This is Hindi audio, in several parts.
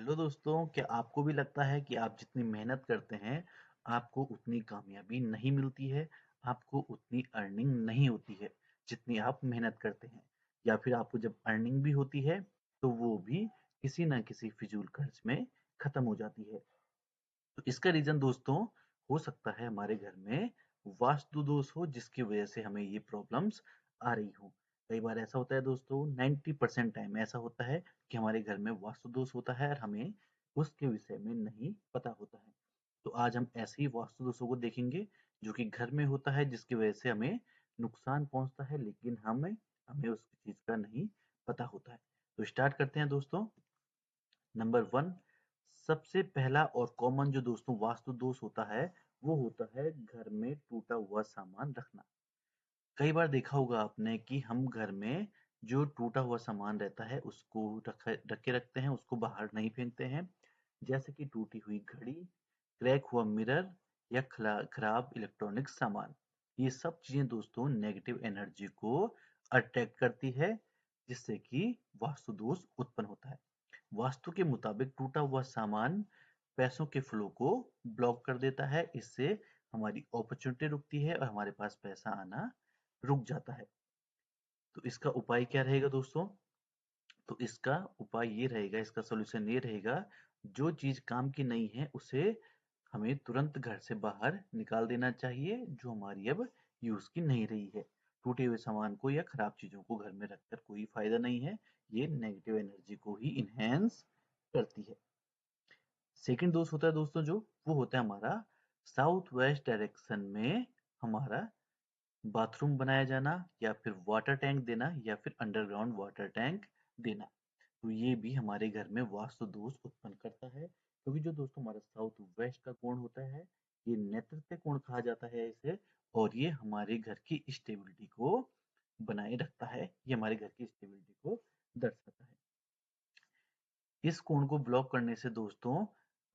हेलो दोस्तों, क्या आपको भी लगता है कि आप जितनी मेहनत करते हैं, आपको उतनी कामयाबी नहीं मिलती है, आपको उतनी अर्निंग नहीं होती है, जितनी आप मेहनत करते हैं? या फिर आपको जब अर्निंग भी होती है, तो वो भी किसी न किसी फिजूल खर्च में खत्म हो जाती है। तो इसका रीज़न दोस्तों हो सकता है हमारे घर में वास्तु दोष हो, जिसकी वजह से हमें ये प्रॉब्लम्स आ रही हो। कई बार ऐसा होता है दोस्तों, 90% टाइम ऐसा होता है कि हमारे घर में वास्तु दोष होता है और हमें उसके विषय में नहीं पता होता है। तो आज हम ऐसे ही वास्तु दोषों को देखेंगे जो कि घर में होता है, जिसकी वजह से हमें नुकसान पहुंचता है, लेकिन हमें हमें उस चीज का नहीं पता होता है। तो स्टार्ट करते हैं दोस्तों। नंबर वन, सबसे पहला और कॉमन जो दोस्तों वास्तु दोष होता है, वो होता है घर में टूटा हुआ सामान रखना। कई बार देखा होगा आपने कि हम घर में जो टूटा हुआ सामान रहता है उसको रख के रखते हैं, उसको बाहर नहीं फेंकते हैं। जैसे कि टूटी हुई घड़ी, क्रैक हुआ मिरर या खराब इलेक्ट्रॉनिक सामान। ये सब चीजें दोस्तों नेगेटिव एनर्जी को अट्रैक्ट करती है, जिससे कि वास्तु दोष उत्पन्न होता है। वास्तु के मुताबिक टूटा हुआ सामान पैसों के फ्लो को ब्लॉक कर देता है। इससे हमारी अपॉर्चुनिटी रुकती है और हमारे पास पैसा आना रुक जाता है। तो इसका उपाय क्या रहेगा दोस्तों? तो इसका उपाय ये रहेगा, इसका सॉल्यूशन ये रहेगा, जो चीज काम की नहीं है उसे हमें तुरंत घर से बाहर निकाल देना चाहिए, जो हमारी अब यूज की नहीं रही है। टूटे हुए सामान को या खराब चीजों को घर में रखकर कोई फायदा नहीं है, ये नेगेटिव एनर्जी को ही इनहेंस करती है। सेकंड दोस्त होता है दोस्तों जो, वो होता है हमारा साउथ वेस्ट डायरेक्शन में हमारा बाथरूम बनाया जाना, या फिर वाटर टैंक देना, या फिर अंडरग्राउंड वाटर टैंक देना। तो ये भी हमारे घर में वास्तु दोष उत्पन्न करता है, क्योंकि जो दोस्तों हमारा साउथ वेस्ट का कोण होता है, ये नैऋत्य कोण कहा जाता है इसे, और ये हमारे घर की स्टेबिलिटी को बनाए रखता है, ये हमारे घर की स्टेबिलिटी को दर्शाता है। इस कोण को ब्लॉक करने से दोस्तों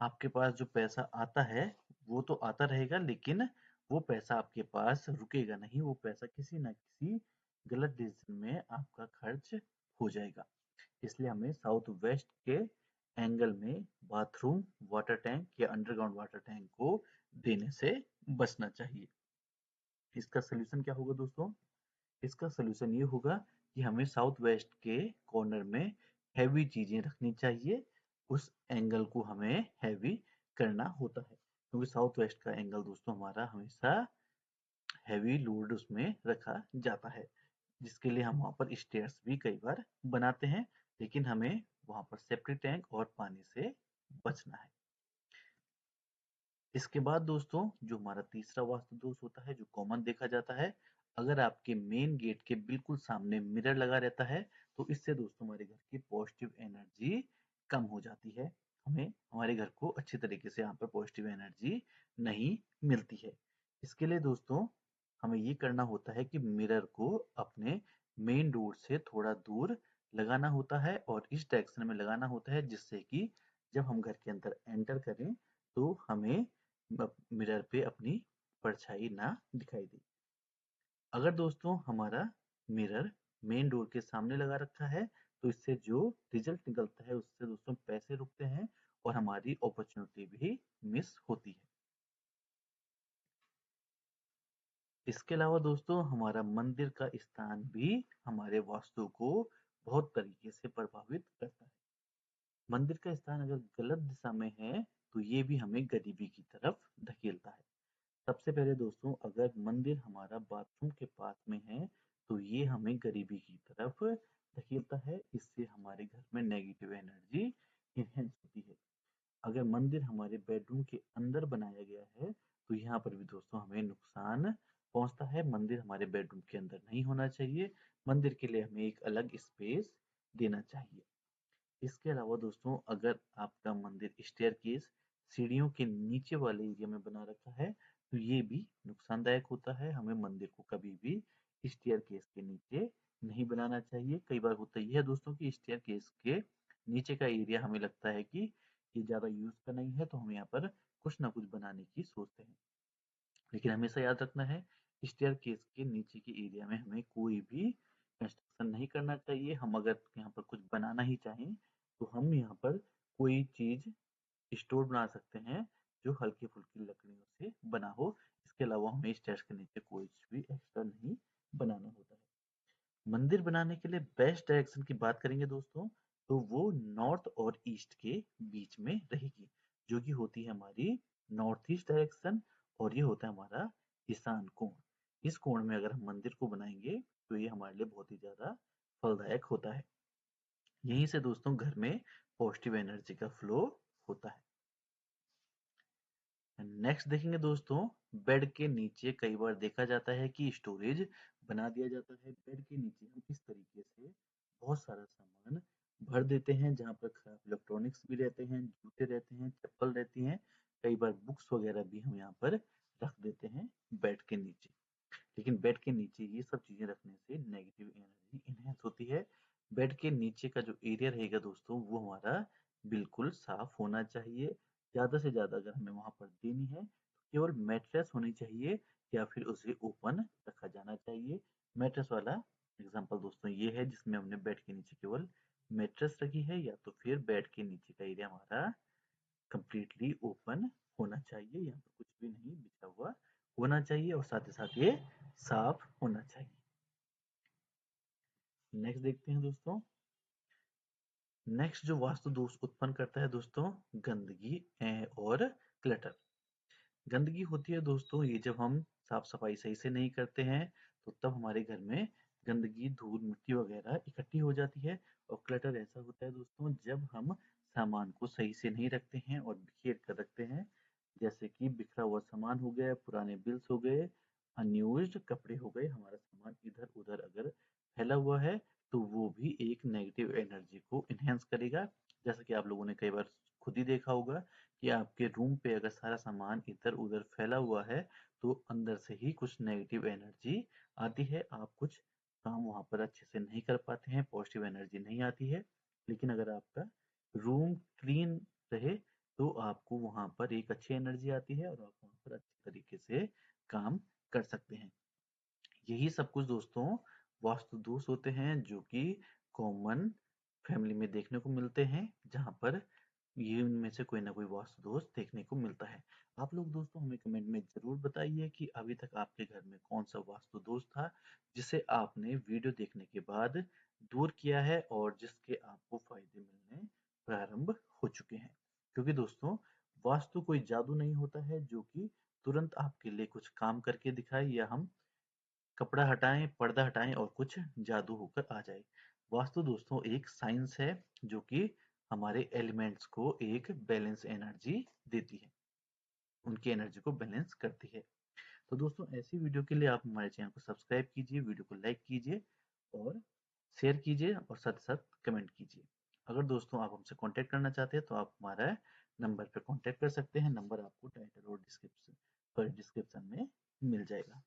आपके पास जो पैसा आता है वो तो आता रहेगा, लेकिन वो पैसा आपके पास रुकेगा नहीं, वो पैसा किसी ना किसी गलत डिसीजन में आपका खर्च हो जाएगा। इसलिए हमें साउथ वेस्ट के एंगल में बाथरूम वाटर टैंक या अंडरग्राउंड वाटर टैंक को देने से बचना चाहिए। इसका सोल्यूशन क्या होगा दोस्तों? इसका सोल्यूशन ये होगा कि हमें साउथ वेस्ट के कॉर्नर में हैवी चीजें रखनी चाहिए। उस एंगल को हमें हैवी करना होता है, क्योंकि साउथ वेस्ट का एंगल दोस्तों हमारा हमेशा हैवी लोड उसमें रखा जाता है, जिसके लिए हम वहां पर स्टेयर्स भी कई बार बनाते हैं, लेकिन हमें वहां पर सेप्टिक टैंक और पानी से बचना है। इसके बाद दोस्तों जो हमारा तीसरा वास्तु दोष होता है, जो कॉमन देखा जाता है, अगर आपके मेन गेट के बिल्कुल सामने मिरर लगा रहता है, तो इससे दोस्तों हमारे घर की पॉजिटिव एनर्जी कम हो जाती है। हमें हमारे घर को अच्छी तरीके से यहाँ पर पॉजिटिव एनर्जी नहीं मिलती है। इसके लिए दोस्तों हमें ये करना होता है कि मिरर को अपने मेन डोर से थोड़ा दूर लगाना होता है, और इस डायरेक्शन में लगाना होता है, जिससे कि जब हम घर के अंदर एंटर करें तो हमें मिरर पे अपनी परछाई ना दिखाई दे। अगर दोस्तों हमारा मिरर मेन डोर के सामने लगा रखा है, तो इससे जो रिजल्ट निकलता है उससे दोस्तों पैसे रुकते हैं और हमारी अपॉर्चुनिटी भी मिस होती है। इसके अलावा दोस्तों हमारा मंदिर का स्थान भी हमारे वास्तु को बहुत तरीके से प्रभावित करता है। मंदिर का स्थान अगर गलत दिशा में है, तो ये भी हमें गरीबी की तरफ धकेलता है। सबसे पहले दोस्तों अगर मंदिर हमारा बाथरूम के पास में है, तो ये हमें गरीबी की तरफ धकेलता है। इससे हमारे घर में नेगेटिव एनर्जी इनहेंस होती है। अगर मंदिर हमारे बेडरूम के अंदर बनाया गया है, तो यहाँ पर भी दोस्तों हमें नुकसान पहुंचता है। मंदिर हमारे बेडरूम के अंदर नहीं होना चाहिए, मंदिर के लिए हमें एक अलग स्पेस देना चाहिए। इसके अलावा दोस्तों अगर आपका मंदिर स्टेयरकेस सीढ़ियों के नीचे वाले एरिया में बना रखा है, तो ये भी नुकसानदायक होता है। हमें मंदिर को कभी भी स्टेयरकेस के नीचे नहीं बनाना चाहिए। कई बार होता यह है दोस्तों कि स्टेयरकेस के नीचे का एरिया हमें लगता है कि ये ज्यादा यूज का नहीं है, तो हम यहाँ पर कुछ ना कुछ बनाने की सोचते हैं, लेकिन हमेशा याद रखना है स्टेयरकेस के नीचे के एरिया में हमें कोई भी कंस्ट्रक्शन नहीं करना चाहिए। हम अगर यहाँ पर कुछ बनाना ही चाहें, तो हम यहाँ पर कोई चीज स्टोर बना सकते हैं जो हल्की फुल्की लकड़ियों से बना हो। इसके अलावा हमें स्टेयर्स के नीचे कोई भी एक्स्ट्रा नहीं बनाना होता है। मंदिर बनाने के लिए बेस्ट डायरेक्शन की बात करेंगे दोस्तों, तो वो नॉर्थ और ईस्ट के बीच में रहेगी, जो कि होती है हमारी नॉर्थ ईस्ट डायरेक्शन, और ये होता है हमारा ईशान कोण। इस कोण में अगर हम मंदिर को बनाएंगे तो ये हमारे लिए बहुत ही ज्यादा फलदायक होता है। यहीं से दोस्तों घर में पॉजिटिव एनर्जी का फ्लो होता है। नेक्स्ट देखेंगे दोस्तों, बेड के नीचे कई बार देखा जाता है कि स्टोरेज बना दिया जाता है। बेड के नीचे हम इस तरीके से बहुत सारा सामान भर देते हैं, जहाँ पर खराब इलेक्ट्रॉनिक्स भी रहते हैं, जूते रहते हैं, चप्पल रहती हैं, कई बार बुक्स वगैरह भी हम यहाँ पर रख देते हैं बेड के नीचे। लेकिन बेड के नीचे ये सब चीजें रखने से नेगेटिव एनर्जी इनहेंस होती है। बेड के नीचे का जो एरिया रहेगा दोस्तों, वो हमारा बिल्कुल साफ होना चाहिए। ज्यादा से ज्यादा अगर हमें वहां पर देनी है तो केवल मैट्रेस होनी चाहिए, या फिर उसे ओपन रखा जाना चाहिए। मैट्रेस वाला एग्जांपल दोस्तों ये है जिसमें हमने बेड के नीचे केवल मैट्रेस रखी है, या तो फिर बेड के नीचे का एरिया हमारा कंप्लीटली ओपन होना चाहिए, यहाँ पर कुछ भी नहीं बिछा हुआ होना चाहिए, और साथ ही साथ ये साफ होना चाहिए। नेक्स्ट देखते हैं दोस्तों, नेक्स्ट जो वास्तु दोष उत्पन्न करता है दोस्तों, गंदगी और क्लटर। गंदगी होती है दोस्तों ये जब हम साफ सफाई सही से नहीं करते हैं, तो तब हमारे घर में गंदगी, धूल, मिट्टी वगैरह इकट्ठी हो जाती है। और क्लटर ऐसा होता है दोस्तों जब हम सामान को सही से नहीं रखते हैं और बिखेर कर रखते हैं, जैसे कि बिखरा हुआ सामान हो गया, पुराने बिल्स हो गए, अनयूज्ड कपड़े हो गए, हमारा सामान इधर उधर अगर फैला हुआ है तो वो भी एक नेगेटिव एनर्जी को इनहेंस करेगा। जैसा कि आप लोगों ने कई बार खुद ही देखा होगा कि आपके रूम पे अगर सारा सामान इधर उधर फैला हुआ है तो अंदर से ही कुछ नेगेटिव एनर्जी आती है, आप कुछ काम वहां पर अच्छे से नहीं कर पाते हैं, पॉजिटिव एनर्जी नहीं आती है। लेकिन अगर आपका रूम क्लीन रहे तो आपको वहां पर एक अच्छी एनर्जी आती है और आप वहां पर अच्छे तरीके से काम कर सकते हैं। यही सब कुछ दोस्तों वास्तु दोष होते हैं जो कि कॉमन फैमिली में देखने को मिलते हैं, जहां पर ये उनमें से कोई ना कोई वास्तु दोष देखने को मिलता है। आप लोग दोस्तों हमें कमेंट में जरूर बताइए कि अभी तक आपके घर में कौन सा वास्तु दोष था जिसे आपने वीडियो देखने के बाद दूर किया है और जिसके आपको फायदे मिलने प्रारंभ हो चुके हैं। क्योंकि दोस्तों वास्तु कोई जादू नहीं होता है जो कि तुरंत आपके लिए कुछ काम करके दिखाए, या हम कपड़ा हटाएं, पर्दा हटाएं और कुछ जादू होकर आ जाए। वास्तु दोस्तों एक साइंस है जो कि हमारे एलिमेंट्स को एक बैलेंस एनर्जी देती है, उनकी एनर्जी को बैलेंस करती है। तो दोस्तों ऐसी वीडियो के लिए आप हमारे चैनल को सब्सक्राइब कीजिए, वीडियो को लाइक कीजिए और शेयर कीजिए और साथ साथ कमेंट कीजिए। अगर दोस्तों आप हमसे कांटेक्ट करना चाहते हैं तो आप हमारा नंबर पर कांटेक्ट कर सकते हैं। नंबर आपको टाइटल और डिस्क्रिप्शन में मिल जाएगा।